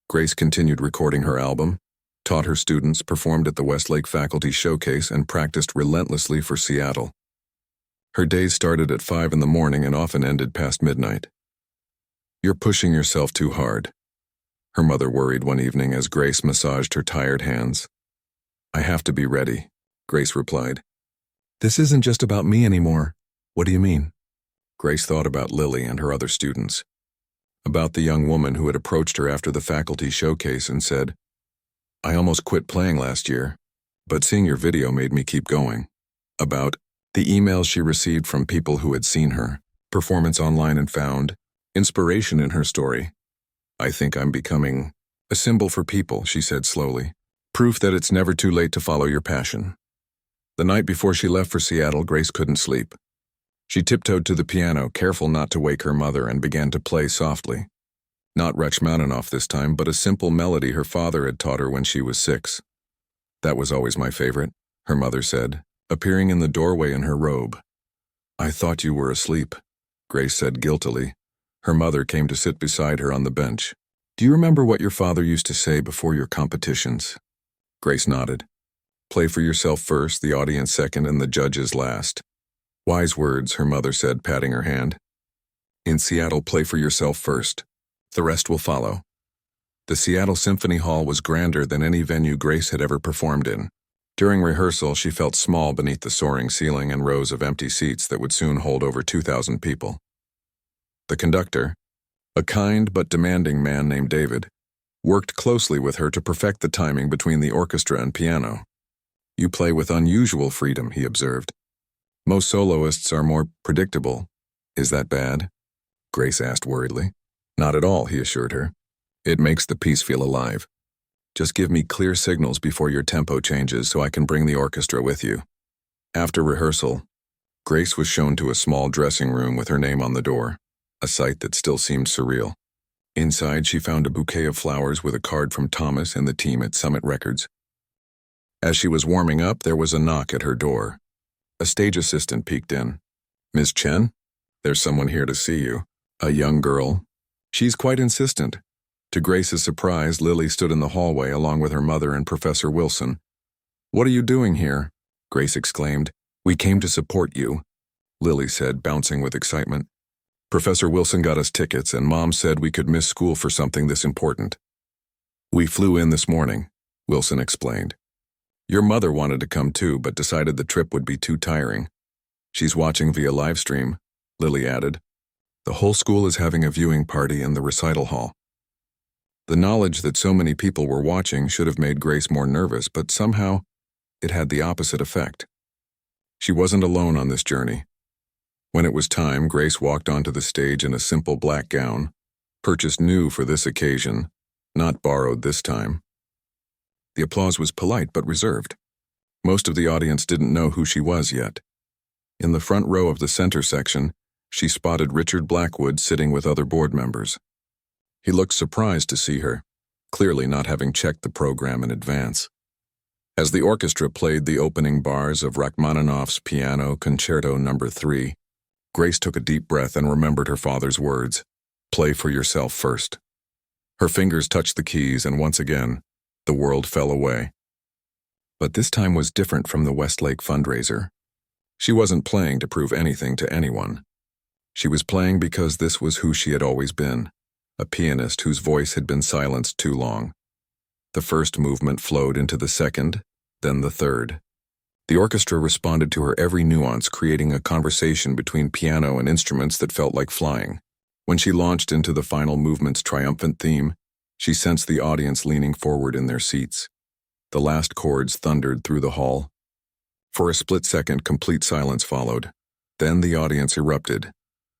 Grace continued recording her album, taught her students, performed at the Westlake Faculty Showcase, and practiced relentlessly for Seattle. Her days started at 5 in the morning and often ended past midnight. You're pushing yourself too hard, her mother worried one evening as Grace massaged her tired hands. I have to be ready, Grace replied. This isn't just about me anymore. What do you mean? Grace thought about Lily and her other students. About the young woman who had approached her after the faculty showcase and said, I almost quit playing last year, but seeing your video made me keep going. About the emails she received from people who had seen her, performance online and found inspiration in her story. I think I'm becoming a symbol for people, she said slowly. Proof that it's never too late to follow your passion. The night before she left for Seattle, Grace couldn't sleep. She tiptoed to the piano, careful not to wake her mother, and began to play softly. Not Rachmaninoff this time, but a simple melody her father had taught her when she was 6. That was always my favorite, her mother said, appearing in the doorway in her robe. I thought you were asleep, Grace said guiltily. Her mother came to sit beside her on the bench. Do you remember what your father used to say before your competitions? Grace nodded. Play for yourself first, the audience second, and the judges last. Wise words, her mother said, patting her hand. In Seattle, play for yourself first. The rest will follow. The Seattle Symphony Hall was grander than any venue Grace had ever performed in. During rehearsal, she felt small beneath the soaring ceiling and rows of empty seats that would soon hold over 2,000 people. The conductor, a kind but demanding man named David, worked closely with her to perfect the timing between the orchestra and piano. You play with unusual freedom, he observed. Most soloists are more predictable. Is that bad? Grace asked worriedly. Not at all, he assured her. It makes the piece feel alive. Just give me clear signals before your tempo changes so I can bring the orchestra with you. After rehearsal, Grace was shown to a small dressing room with her name on the door, a sight that still seemed surreal. Inside, she found a bouquet of flowers with a card from Thomas and the team at Summit Records. As she was warming up, there was a knock at her door. A stage assistant peeked in. Miss Chen? There's someone here to see you. A young girl. She's quite insistent. To Grace's surprise, Lily stood in the hallway along with her mother and Professor Wilson. What are you doing here? Grace exclaimed. We came to support you, Lily said, bouncing with excitement. Professor Wilson got us tickets, and Mom said we could miss school for something this important. We flew in this morning, Wilson explained. Your mother wanted to come too, but decided the trip would be too tiring. She's watching via live stream, Lily added. The whole school is having a viewing party in the recital hall. The knowledge that so many people were watching should have made Grace more nervous, but somehow it had the opposite effect. She wasn't alone on this journey. When it was time, Grace walked onto the stage in a simple black gown, purchased new for this occasion, not borrowed this time. The applause was polite but reserved. Most of the audience didn't know who she was yet. In the front row of the center section, she spotted Richard Blackwood sitting with other board members. He looked surprised to see her, clearly not having checked the program in advance. As the orchestra played the opening bars of Rachmaninoff's Piano Concerto No. 3, Grace took a deep breath and remembered her father's words, "Play for yourself first." Her fingers touched the keys, and once again, the world fell away. But this time was different from the Westlake fundraiser. She wasn't playing to prove anything to anyone. She was playing because this was who she had always been, a pianist whose voice had been silenced too long. The first movement flowed into the second, then the third. The orchestra responded to her every nuance, creating a conversation between piano and instruments that felt like flying. When she launched into the final movement's triumphant theme, she sensed the audience leaning forward in their seats. The last chords thundered through the hall. For a split second, complete silence followed. Then the audience erupted.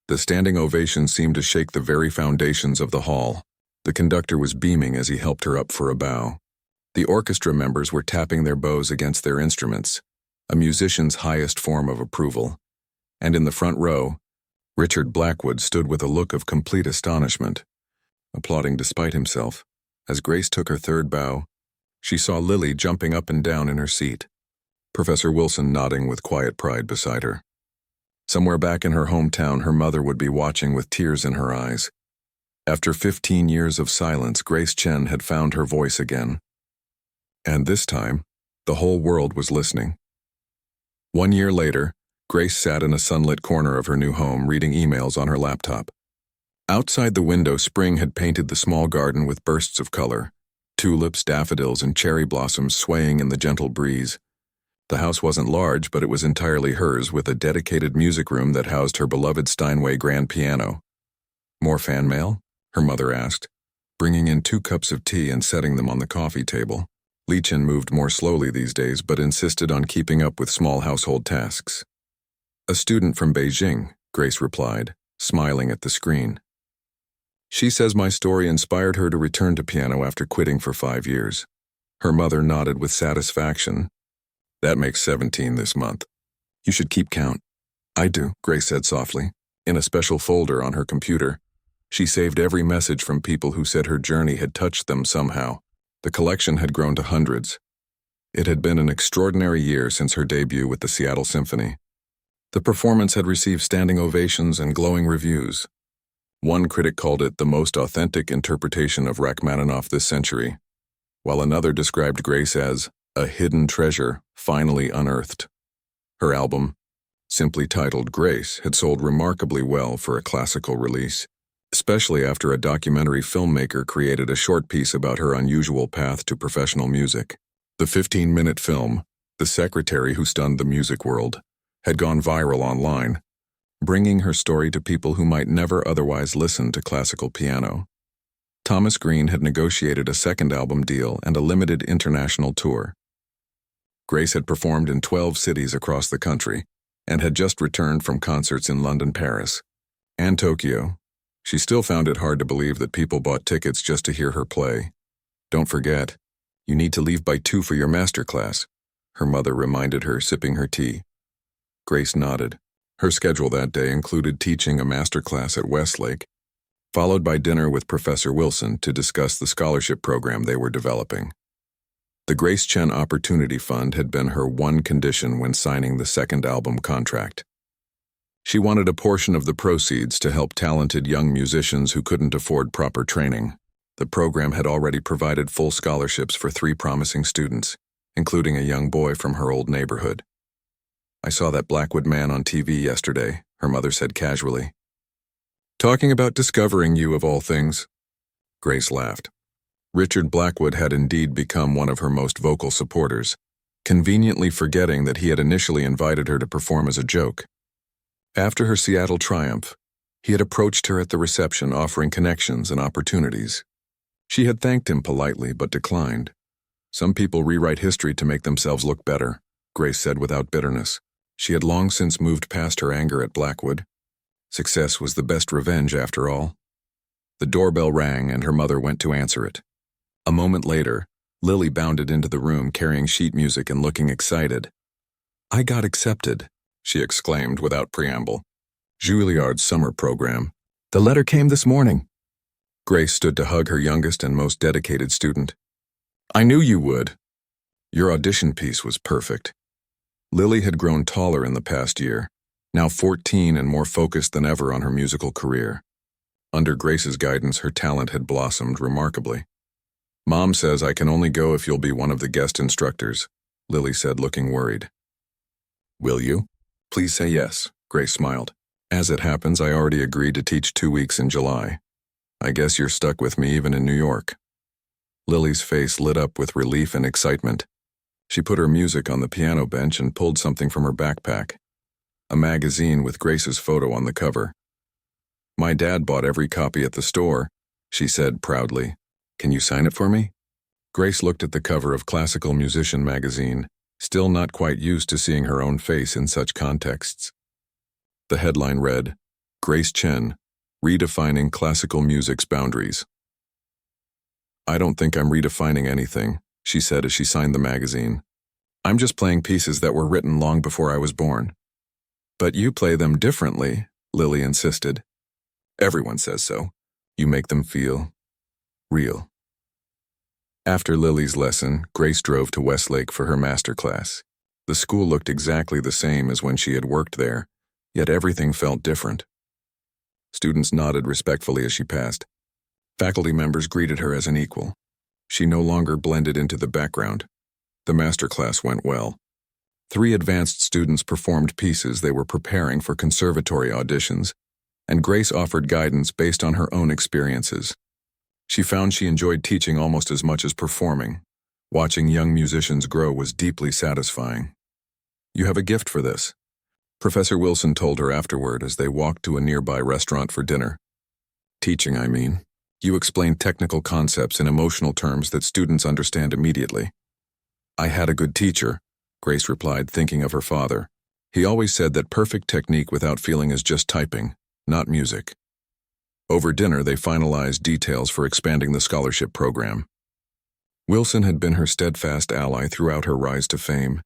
The standing ovation seemed to shake the very foundations of the hall. The conductor was beaming as he helped her up for a bow. The orchestra members were tapping their bows against their instruments, a musician's highest form of approval. And in the front row, Richard Blackwood stood with a look of complete astonishment, applauding despite himself. As Grace took her third bow, she saw Lily jumping up and down in her seat, Professor Wilson nodding with quiet pride beside her. Somewhere back in her hometown, her mother would be watching with tears in her eyes. After 15 years of silence, Grace Chen had found her voice again. And this time, the whole world was listening. 1 year later, Grace sat in a sunlit corner of her new home, reading emails on her laptop. Outside the window, spring had painted the small garden with bursts of color, tulips, daffodils, and cherry blossoms swaying in the gentle breeze. The house wasn't large, but it was entirely hers, with a dedicated music room that housed her beloved Steinway grand piano. "More fan mail?" her mother asked, bringing in 2 cups of tea and setting them on the coffee table. Li Chen moved more slowly these days, but insisted on keeping up with small household tasks. "A student from Beijing," Grace replied, smiling at the screen. "She says my story inspired her to return to piano after quitting for 5 years. Her mother nodded with satisfaction. "That makes 17 this month. You should keep count." "I do," Grace said softly. In a special folder on her computer, she saved every message from people who said her journey had touched them somehow. The collection had grown to hundreds. It had been an extraordinary year since her debut with the Seattle Symphony. The performance had received standing ovations and glowing reviews. One critic called it the most authentic interpretation of Rachmaninoff this century, while another described Grace as a hidden treasure finally unearthed. Her album, simply titled Grace, had sold remarkably well for a classical release, especially after a documentary filmmaker created a short piece about her unusual path to professional music. The 15-minute film, The Secretary Who Stunned the Music World, had gone viral online, bringing her story to people who might never otherwise listen to classical piano. Thomas Green had negotiated a second album deal and a limited international tour. Grace had performed in 12 cities across the country and had just returned from concerts in London, Paris, and Tokyo. She still found it hard to believe that people bought tickets just to hear her play. "Don't forget, you need to leave by 2 for your master class," her mother reminded her, sipping her tea. Grace nodded. Her schedule that day included teaching a master class at Westlake, followed by dinner with Professor Wilson to discuss the scholarship program they were developing. The Grace Chen Opportunity Fund had been her one condition when signing the second album contract. She wanted a portion of the proceeds to help talented young musicians who couldn't afford proper training. The program had already provided full scholarships for 3 promising students, including a young boy from her old neighborhood. "I saw that Blackwood man on TV yesterday," her mother said casually. "Talking about discovering you of all things." Grace laughed. Richard Blackwood had indeed become one of her most vocal supporters, conveniently forgetting that he had initially invited her to perform as a joke. After her Seattle triumph, he had approached her at the reception, offering connections and opportunities. She had thanked him politely but declined, Some people rewrite history to make themselves look better, Grace said without bitterness. She had long since moved past her anger at Blackwood. Success was the best revenge, after all. The doorbell rang and her mother went to answer it. A moment later, Lily bounded into the room carrying sheet music and looking excited. "I got accepted," she exclaimed without preamble. "Juilliard's summer program. The letter came this morning." Grace stood to hug her youngest and most dedicated student. "I knew you would. Your audition piece was perfect." Lily had grown taller in the past year, now 14 and more focused than ever on her musical career. Under Grace's guidance, her talent had blossomed remarkably. "Mom says I can only go if you'll be one of the guest instructors," Lily said, looking worried. "Will you?" "Please say yes," Grace smiled. "As it happens, I already agreed to teach 2 weeks in July. I guess you're stuck with me even in New York." Lily's face lit up with relief and excitement. She put her music on the piano bench and pulled something from her backpack. A magazine with Grace's photo on the cover. "My dad bought every copy at the store," she said proudly. "Can you sign it for me?" Grace looked at the cover of Classical Musician magazine, still not quite used to seeing her own face in such contexts. The headline read, "Grace Chen, Redefining Classical Music's Boundaries." "I don't think I'm redefining anything," she said as she signed the magazine. "I'm just playing pieces that were written long before I was born." "But you play them differently," Lily insisted. "Everyone says so. You make them feel real." After Lily's lesson, Grace drove to Westlake for her master class. The school looked exactly the same as when she had worked there, yet everything felt different. Students nodded respectfully as she passed. Faculty members greeted her as an equal. She no longer blended into the background. The master class went well. 3 advanced students performed pieces they were preparing for conservatory auditions, and Grace offered guidance based on her own experiences. She found she enjoyed teaching almost as much as performing. Watching young musicians grow was deeply satisfying. "You have a gift for this," Professor Wilson told her afterward as they walked to a nearby restaurant for dinner. "Teaching, I mean. You explain technical concepts in emotional terms that students understand immediately." "I had a good teacher," Grace replied, thinking of her father. "He always said that perfect technique without feeling is just typing, not music." Over dinner, they finalized details for expanding the scholarship program. Wilson had been her steadfast ally throughout her rise to fame,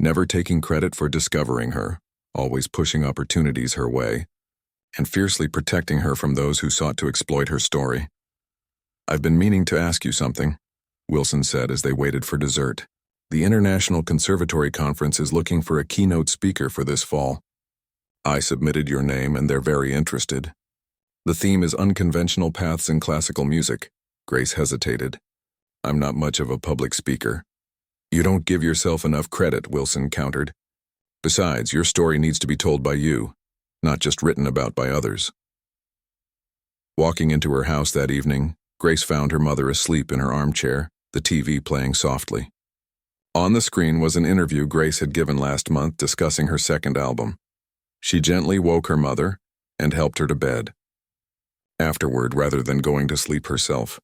never taking credit for discovering her, always pushing opportunities her way, and fiercely protecting her from those who sought to exploit her story. "I've been meaning to ask you something," Wilson said as they waited for dessert. "The International Conservatory Conference is looking for a keynote speaker for this fall. I submitted your name and they're very interested. The theme is unconventional paths in classical music." Grace hesitated. "I'm not much of a public speaker." "You don't give yourself enough credit," Wilson countered. "Besides, your story needs to be told by you, not just written about by others." Walking into her house that evening, Grace found her mother asleep in her armchair, the TV playing softly. On the screen was an interview Grace had given last month discussing her second album. She gently woke her mother and helped her to bed. Afterward, rather than going to sleep herself,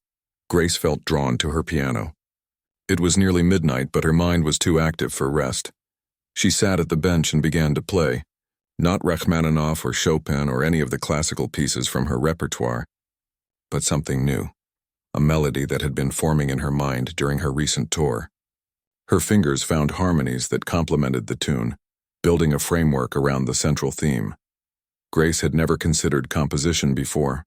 Grace felt drawn to her piano. It was nearly midnight, but her mind was too active for rest. She sat at the bench and began to play, not Rachmaninoff or Chopin or any of the classical pieces from her repertoire, but something new, a melody that had been forming in her mind during her recent tour. Her fingers found harmonies that complemented the tune, building a framework around the central theme. Grace had never considered composition before.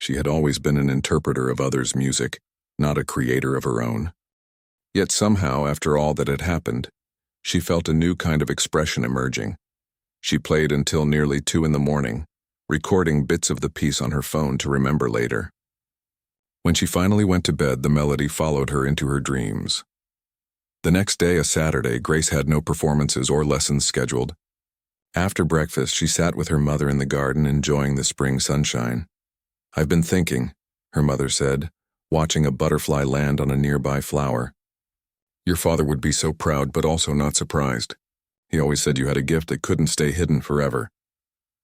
She had always been an interpreter of others' music, not a creator of her own. Yet somehow, after all that had happened, she felt a new kind of expression emerging. She played until nearly 2 in the morning, recording bits of the piece on her phone to remember later. When she finally went to bed, the melody followed her into her dreams. The next day, a Saturday, Grace had no performances or lessons scheduled. After breakfast, she sat with her mother in the garden, enjoying the spring sunshine. "I've been thinking," her mother said, watching a butterfly land on a nearby flower. "Your father would be so proud, but also not surprised. He always said you had a gift that couldn't stay hidden forever."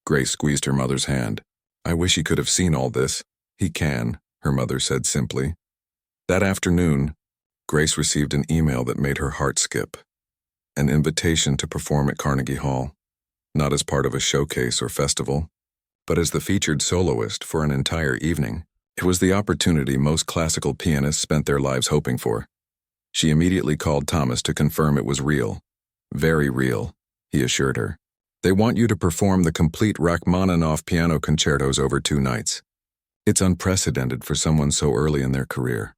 Grace squeezed her mother's hand. "I wish he could have seen all this." "He can," her mother said simply. That afternoon, Grace received an email that made her heart skip. An invitation to perform at Carnegie Hall, not as part of a showcase or festival, but as the featured soloist for an entire evening. It was the opportunity most classical pianists spent their lives hoping for. She immediately called Thomas to confirm it was real. Very real, he assured her. They want you to perform the complete Rachmaninoff piano concertos over 2 nights. It's unprecedented for someone so early in their career.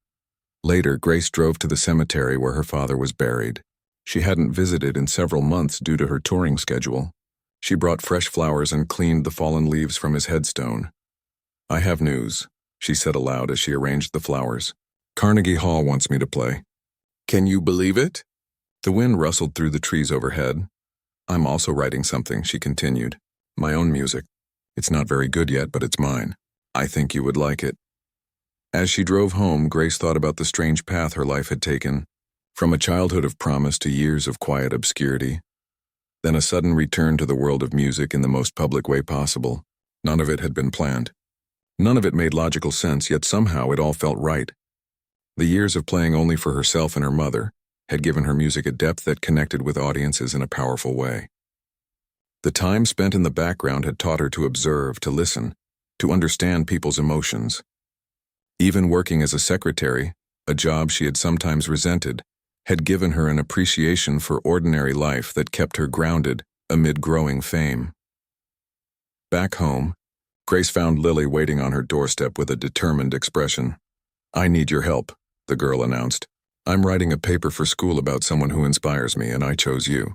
Later, Grace drove to the cemetery where her father was buried. She hadn't visited in several months due to her touring schedule. She brought fresh flowers and cleaned the fallen leaves from his headstone. I have news, she said aloud as she arranged the flowers. Carnegie Hall wants me to play. Can you believe it? The wind rustled through the trees overhead. I'm also writing something, she continued. My own music. It's not very good yet, but it's mine. I think you would like it. As she drove home, Grace thought about the strange path her life had taken, from a childhood of promise to years of quiet obscurity. Then a sudden return to the world of music in the most public way possible. None of it had been planned. None of it made logical sense, yet somehow it all felt right. The years of playing only for herself and her mother had given her music a depth that connected with audiences in a powerful way. The time spent in the background had taught her to observe, to listen, to understand people's emotions. Even working as a secretary, a job she had sometimes resented, had given her an appreciation for ordinary life that kept her grounded amid growing fame. Back home, Grace found Lily waiting on her doorstep with a determined expression. I need your help, the girl announced. I'm writing a paper for school about someone who inspires me, and I chose you.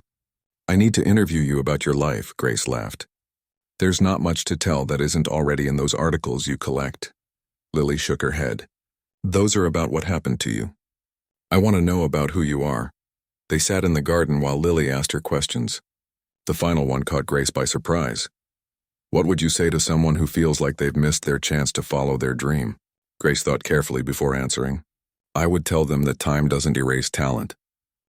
I need to interview you about your life, Grace laughed. There's not much to tell that isn't already in those articles you collect. Lily shook her head. Those are about what happened to you. I want to know about who you are. They sat in the garden while Lily asked her questions. The final one caught Grace by surprise. What would you say to someone who feels like they've missed their chance to follow their dream? Grace thought carefully before answering. I would tell them that time doesn't erase talent,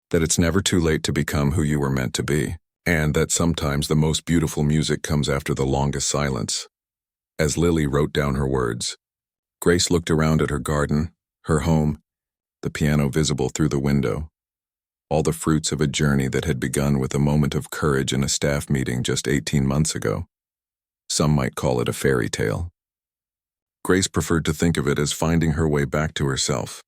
that it's never too late to become who you were meant to be, and that sometimes the most beautiful music comes after the longest silence. As Lily wrote down her words, Grace looked around at her garden, her home, the piano visible through the window, all the fruits of a journey that had begun with a moment of courage in a staff meeting just 18 months ago. Some might call it a fairy tale. Grace preferred to think of it as finding her way back to herself.